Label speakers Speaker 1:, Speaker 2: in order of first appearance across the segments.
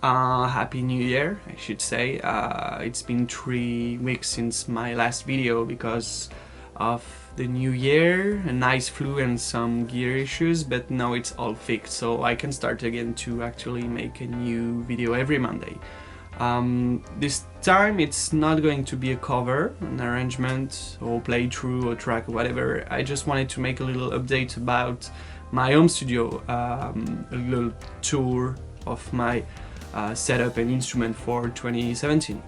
Speaker 1: Happy New Year, I should say. It's been 3 weeks since my last video because of the new year, a nice flu and some gear issues, but now it's all fixed, so I can start again to actually make a new video every Monday. This time it's not going to be a cover, an arrangement or playthrough or track or whatever. I just wanted to make a little update about my home studio, a little tour of my setup and instrument for 2017.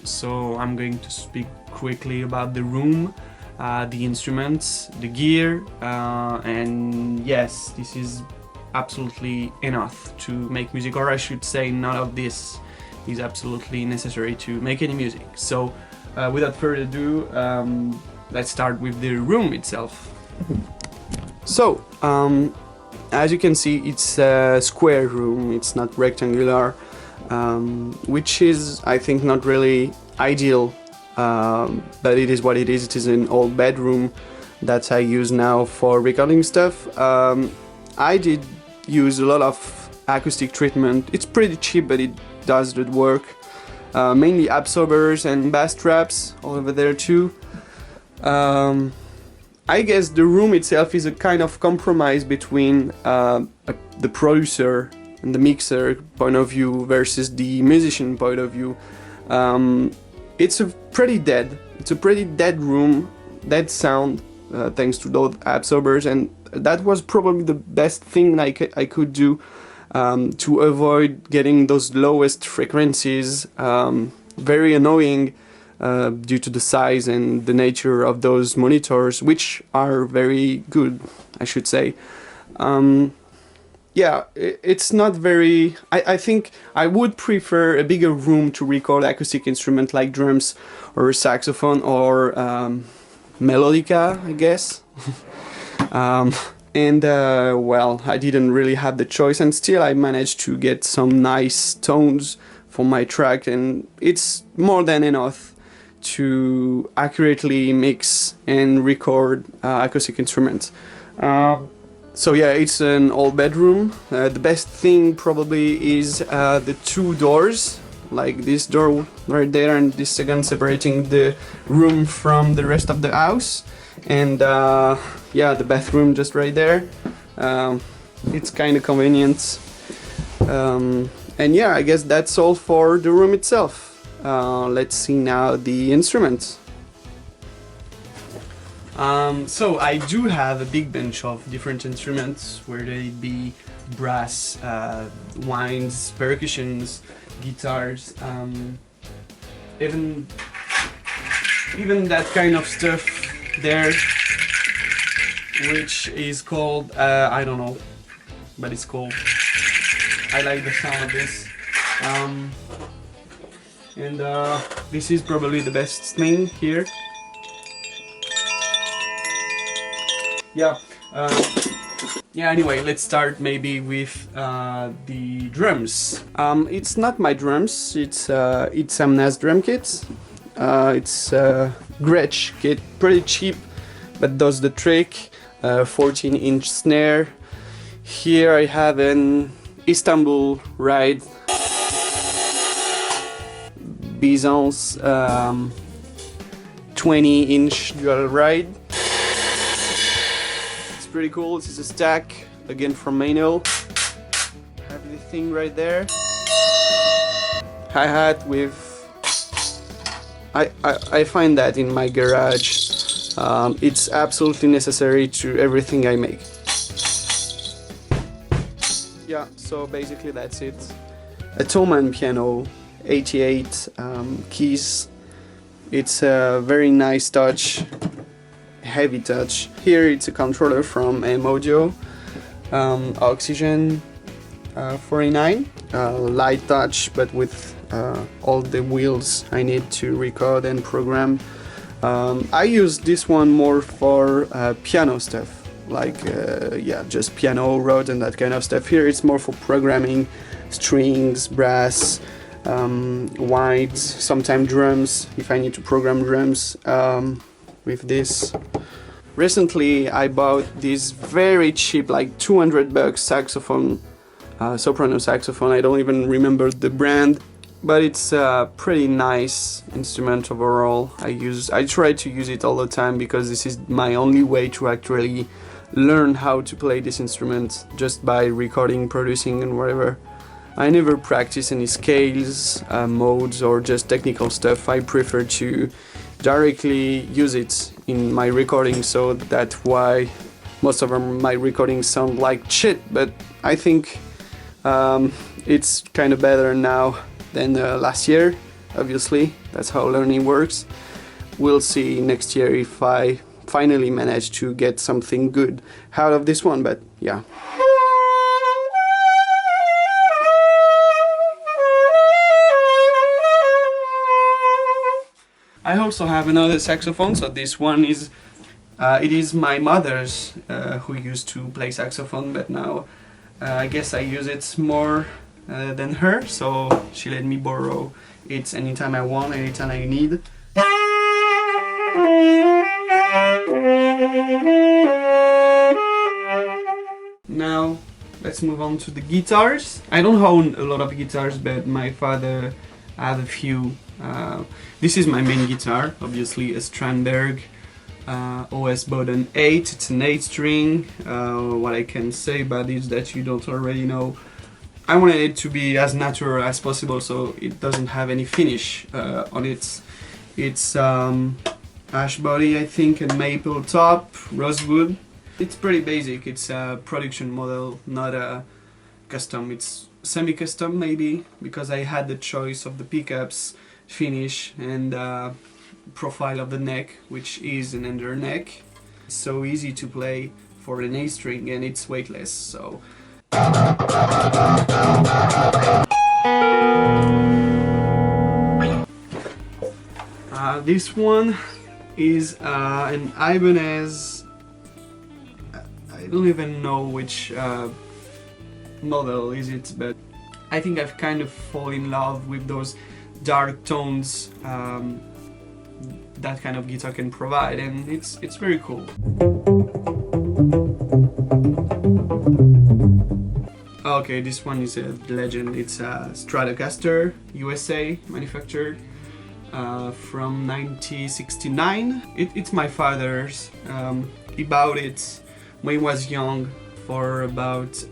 Speaker 1: So I'm going to speak quickly about the room, the instruments, the gear, and yes, this is absolutely enough to make music, or I should say none of this is absolutely necessary to make any music. So without further ado, let's start with the room itself. So as you can see, it's a square room, it's not rectangular, which is, I think, not really ideal, but it is what it is. It is an old bedroom that I use now for recording stuff. I did use a lot of acoustic treatment. It's pretty cheap, but it does the work. Mainly absorbers and bass traps all over there too. I guess the room itself is a kind of compromise between the producer and the mixer point of view versus the musician point of view. It's a pretty dead room, dead sound, thanks to those absorbers, and that was probably the best thing I could do to avoid getting those lowest frequencies, very annoying due to the size and the nature of those monitors, which are very good, I should say. Yeah, it's not very... I think I would prefer a bigger room to record acoustic instrument like drums or saxophone or melodica, I guess. Well, I didn't really have the choice, and still I managed to get some nice tones for my track, and it's more than enough to accurately mix and record acoustic instruments. So yeah, it's an old bedroom. The best thing probably is the 2 doors, like this door right there and this second, separating the room from the rest of the house. And yeah, the bathroom just right there. It's kind of convenient. And yeah, I guess that's all for the room itself. Let's see now the instruments. So I do have a big bunch of different instruments, whether they be brass, winds, percussions, guitars, even that kind of stuff there, which is called, I don't know, but it's cool. I like the sound of this. And this is probably the best thing here. Yeah. Anyway, let's start maybe with the drums. It's not my drums, it's Amna's drum kit. It's a Gretsch kit, pretty cheap, but does the trick. 14-inch snare. Here I have an Istanbul Ride Byzance 20-inch dual ride. It's pretty cool. This is a stack, again from Mano. Have the thing right there. Hi-hat with... I find that in my garage. It's absolutely necessary to everything I make. Yeah, so basically that's it. A Thomann piano, 88 keys. It's a very nice touch, heavy touch. Here it's a controller from M-Audio, Oxygen 49, light touch, but with all the wheels I need to record and program. I use this one more for piano stuff, like yeah, just piano, Rhodes and that kind of stuff. Here it's more for programming, strings, brass, winds, sometimes drums, if I need to program drums with this. Recently I bought this very cheap, like $200 saxophone soprano saxophone. I don't even remember the brand, but it's a pretty nice instrument overall. I try to use it all the time because this is my only way to actually learn how to play this instrument, just by recording, producing and whatever. I never practice any scales, modes or just technical stuff. I prefer to directly use it in my recording, so that's why most of my recordings sound like shit, but I think it's kind of better now than last year. Obviously, that's how learning works. We'll see next year if I finally manage to get something good out of this one, but yeah. I also have another saxophone, so this one is it is my mother's, who used to play saxophone, but now I guess I use it more than her, so she let me borrow it anytime I want, anytime I need. Now let's move on to the guitars. I don't own a lot of guitars, but my father had a few. This is my main guitar, obviously a Strandberg OS Boden 8. It's an 8-string. What I can say about it is that you don't already know. I wanted it to be as natural as possible, so it doesn't have any finish on it. It's ash body, I think, and maple top, rosewood. It's pretty basic. It's a production model, not a custom. It's semi-custom maybe, because I had the choice of the pickups, finish and profile of the neck, which is an under neck. It's so easy to play for an A string and it's weightless, so this one is an Ibanez. I don't even know which model is it, but I think I've kind of fallen in love with those dark tones that kind of guitar can provide, and it's very cool. Okay, this one is a legend. It's a Stratocaster USA manufactured from 1969. It's my father's. He bought it when he was young for about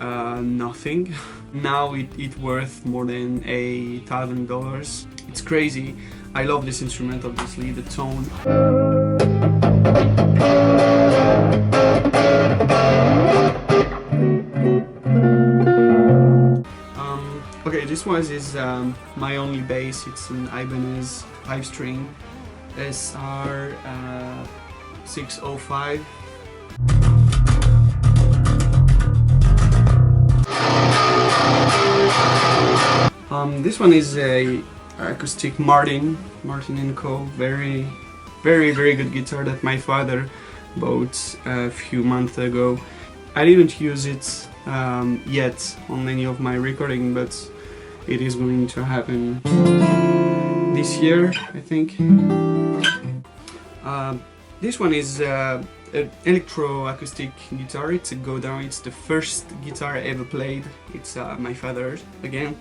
Speaker 1: nothing. Now it's worth more than $1,000. It's crazy. I love this instrument, obviously, the tone. Okay, this one is my only bass. It's an Ibanez 5-string SR 605. This one is a acoustic Martin & Co. Very good guitar that my father bought a few months ago. I didn't use it yet on any of my recording, but it is going to happen this year, I think. This one is an electro-acoustic guitar. It's a Go Down. It's the first guitar I ever played. It's my father's again.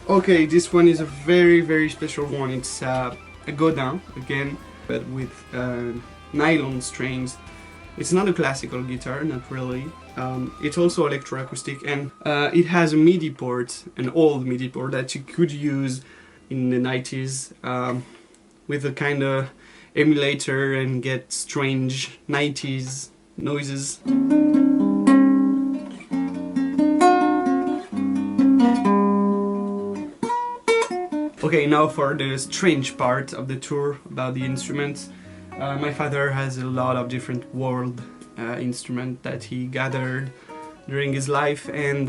Speaker 1: Okay, this one is a very special one. It's a Go Down again, but with nylon strings. It's not a classical guitar, not really. It's also electroacoustic, and it has a MIDI port, an old MIDI port that you could use in the 90s with a kind of emulator and get strange 90s noises. Okay, now for the strange part of the tour about the instruments. My father has a lot of different world instruments that he gathered during his life, and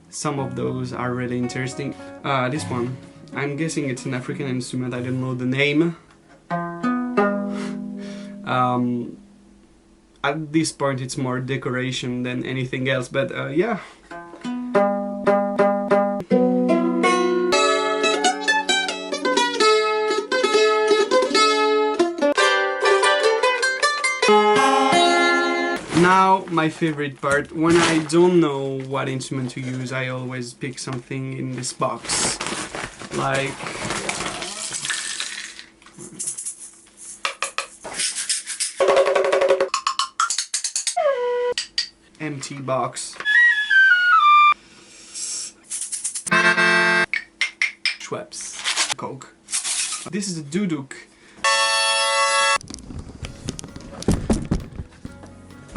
Speaker 1: some of those are really interesting. This one, I'm guessing it's an African instrument, I don't know the name. At this point it's more decoration than anything else, but yeah. my favorite part. When I don't know what instrument to use, I always pick something in this box. Like... empty box. Schweppes. Coke. This is a duduk.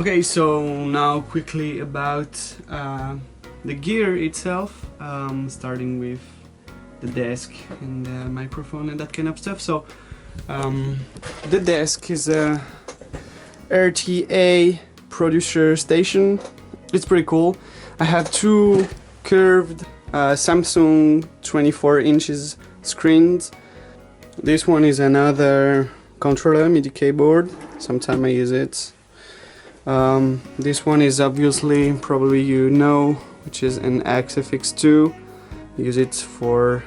Speaker 1: Okay, so now quickly about the gear itself, starting with the desk and the microphone and that kind of stuff. So the desk is a RTA producer station. It's pretty cool. I have two curved Samsung 24 inches screens. This one is another controller, MIDI keyboard. Sometimes I use it. This one is obviously, probably you know, which is an XFX2. Use it for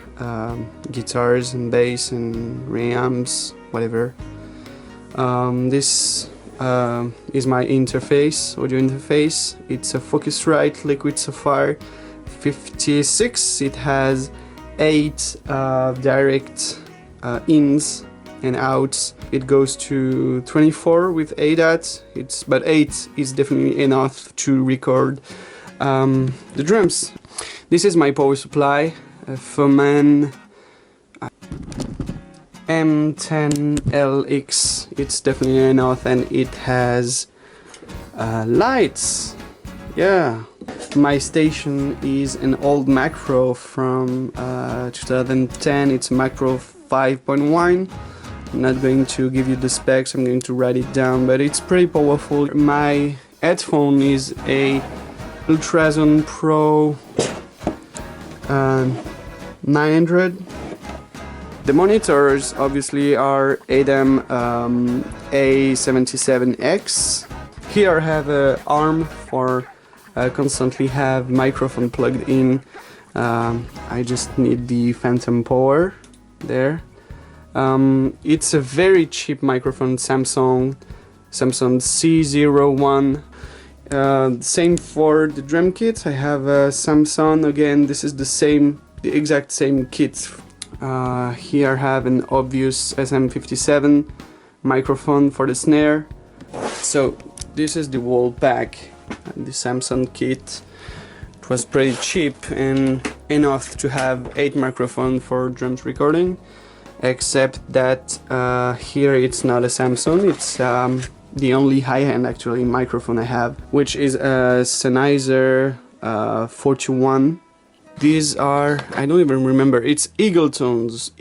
Speaker 1: guitars and bass and reamps, whatever. This is my interface, audio interface. It's a Focusrite Liquid Sapphire 56. It has 8 direct ins and outs. It goes to 24 with ADAT. But 8 is definitely enough to record the drums. This is my power supply, a Foman M10LX. It's definitely enough, and it has lights. Yeah. My station is an old Macro from 2010. It's Macro 5.1. I'm not going to give you the specs, I'm going to write it down, but it's pretty powerful. My headphone is a Ultrason Pro 900. The monitors obviously are ADAM A77X. Here I have an arm for constantly have microphone plugged in. I just need the phantom power there. It's a very cheap microphone, Samsung C01. Same for the drum kit. I have a Samsung, again this is the exact same kit. Here I have an obvious SM57 microphone for the snare. So this is the whole pack, the Samsung kit. It was pretty cheap and enough to have 8 microphones for drums recording, except that here it's not a Samsung, it's the only high-end actually microphone I have, which is a Sennheiser 41. These are, I don't even remember, it's Eagletones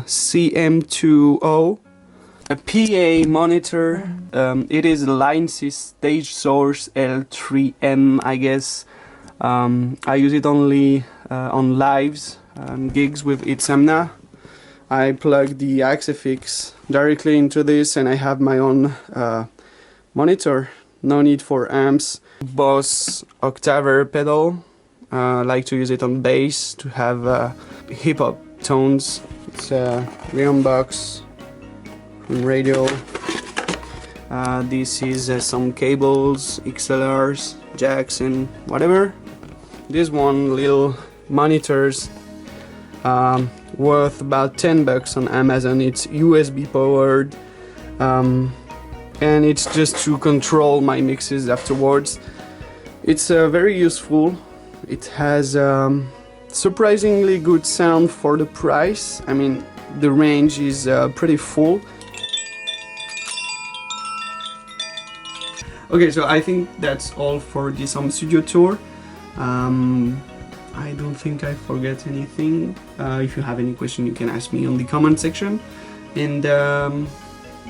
Speaker 1: CM20, a PA monitor. It is Linesys Stage Source L3M, I guess. I use it only on lives, gigs with Itzamna. I plug the XFX directly into this and I have my own monitor, no need for amps. Boss Octaver pedal. I like to use it on bass to have hip-hop tones. It's a Reon box from radio. This is some cables, XLRs, jacks and whatever. This one little monitors worth about $10 on Amazon. It's USB powered and it's just to control my mixes afterwards. It's very useful. It has surprisingly good sound for the price. I mean, the range is pretty full. Okay, so I think that's all for this home studio tour. I don't think I forget anything. If you have any question, you can ask me on the comment section. And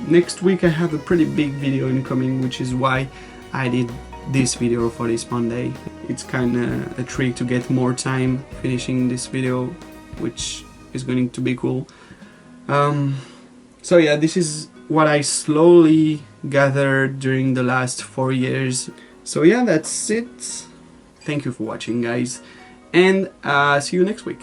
Speaker 1: next week I have a pretty big video incoming, which is why I did this video for this Monday. It's kind of a trick to get more time finishing this video, which is going to be cool. So yeah, this is what I slowly gathered during the last 4 years. So yeah, that's it. Thank you for watching, guys, and see you next week.